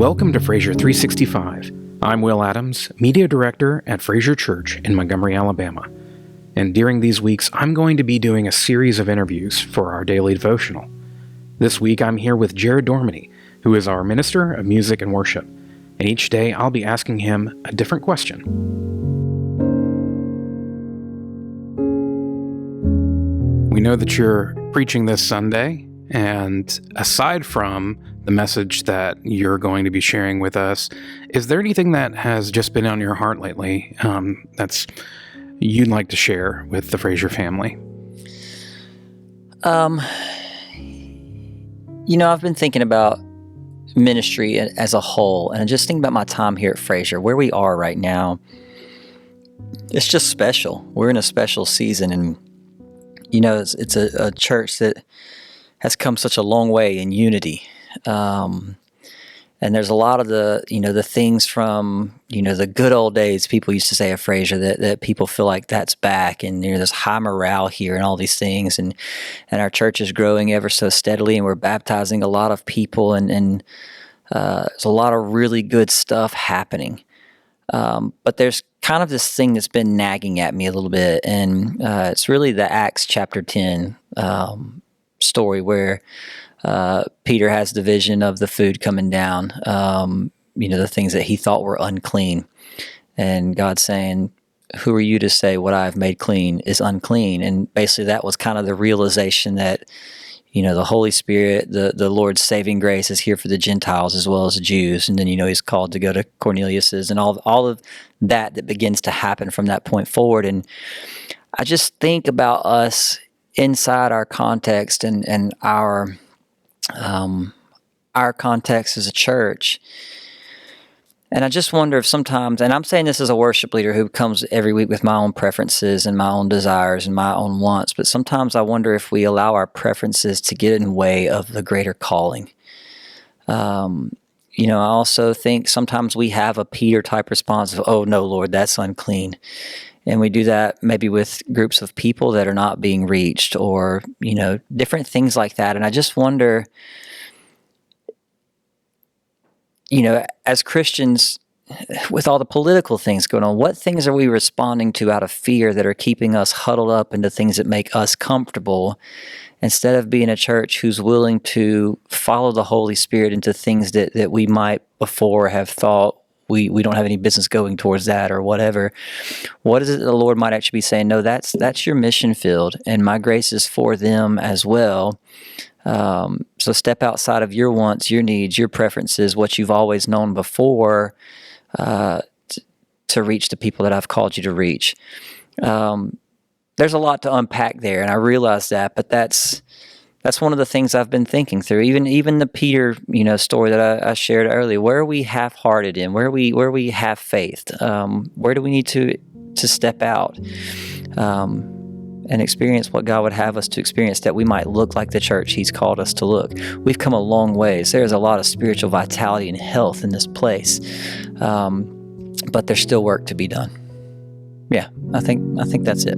Welcome to Fraser 365. I'm Will Adams, Media Director at Fraser Church in Montgomery, Alabama. And during these weeks, I'm going to be doing a series of interviews for our daily devotional. This week, I'm here with Jerrod Dorminey, who is our Minister of Music and Worship. And each day, I'll be asking him a different question. We know that you're preaching this Sunday, and aside from the message that you're going to be sharing with us, is there anything that has just been on your heart lately that's you'd like to share with the Fraser family? I've been thinking about ministry as a whole, and just thinking about my time here at Fraser, where we are right now. It's just special. We're in a special season, and it's a church that has come such a long way in unity. And there's a lot of the things from, the good old days people used to say of Fraser that people feel like that's back, and there's high morale here and all these things. And our church is growing ever so steadily, and we're baptizing a lot of people, and there's a lot of really good stuff happening. But there's kind of this thing that's been nagging at me a little bit, and it's really the Acts chapter 10 story where Peter has the vision of the food coming down, the things that he thought were unclean. And God saying, "Who are you to say what I've made clean is unclean?" And basically that was kind of the realization that, the Holy Spirit, the Lord's saving grace is here for the Gentiles as well as the Jews. And then, he's called to go to Cornelius's and all of that begins to happen from that point forward. And I just think about us inside our context and our context as a church. And I just wonder if sometimes, and I'm saying this as a worship leader who comes every week with my own preferences and my own desires and my own wants, but sometimes I wonder if we allow our preferences to get in the way of the greater calling. I also think sometimes we have a Peter-type response of, "Oh, no, Lord, that's unclean." And we do that maybe with groups of people that are not being reached or, different things like that. And I just wonder, as Christians, with all the political things going on, what things are we responding to out of fear that are keeping us huddled up into things that make us comfortable, instead of being a church who's willing to follow the Holy Spirit into things that we might before have thought, we don't have any business going towards that or whatever. What is it that the Lord might actually be saying? No, that's your mission field, and my grace is for them as well. So step outside of your wants, your needs, your preferences, what you've always known before, to reach the people that I've called you to reach. There's a lot to unpack there, and I realize that, but that's one of the things I've been thinking through. Even the Peter, story that I shared earlier. Where are we half-hearted in? Where are we half faithed? Where do we need to step out and experience what God would have us to experience, that we might look like the church He's called us to look? We've come a long ways. There's a lot of spiritual vitality and health in this place, but there's still work to be done. Yeah, I think that's it.